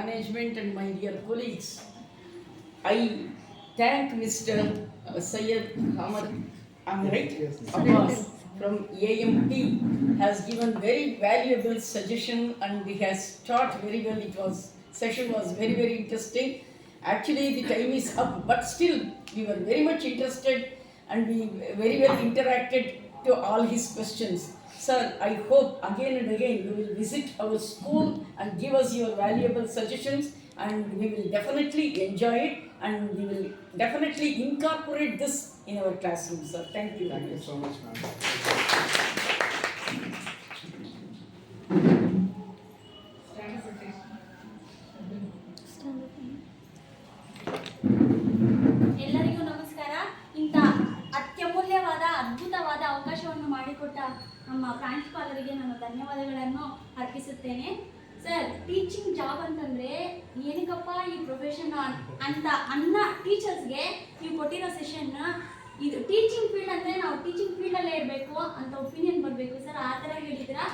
management and my dear colleagues. I thank Mr. Syed Hamad, am I right? Yes. Abbas from AMT has given very valuable suggestion and he has taught very well. Session was very interesting. Actually, the time is up, but still we were very much interested and we very well interacted to all his questions. Sir, I hope again and again you will visit our school and give us your valuable suggestions, and we will definitely enjoy it and we will definitely incorporate this in our classroom, sir. Thank you. Thank you so much, ma'am. ಎಲ್ಲರಿಗೂ ನಮಸ್ಕಾರ. ಇಂಥ ಅತ್ಯಮೂಲ್ಯವಾದ ಅದ್ಭುತವಾದ ಅವಕಾಶವನ್ನು ಮಾಡಿಕೊಟ್ಟ ನಮ್ಮ ಪ್ರಾಂಶುಪಾಲರಿಗೆ ನಾನು ಧನ್ಯವಾದಗಳನ್ನು ಅರ್ಪಿಸುತ್ತೇನೆ. ಸರ್, ಟೀಚಿಂಗ್ ಜಾಬ್ ಅಂತಂದರೆ ಏನಕ್ಕಪ್ಪ ಈ ಪ್ರೊಫೆಷನ್ ಅಂತ ಟೀಚರ್ಸ್ಗೆ ನೀವು ಕೊಟ್ಟಿರೋ ಸೆಷನ್, ಇದು ಟೀಚಿಂಗ್ ಫೀಲ್ಡ್ ಅಂದರೆ ನಾವು ಟೀಚಿಂಗ್ ಫೀಲ್ಡಲ್ಲೇ ಇರಬೇಕು ಅಂತ ಒಪಿನಿಯನ್ ಬರಬೇಕು ಸರ್. ಆ ಥರ ಹೇಳಿದ್ದೀರಾ.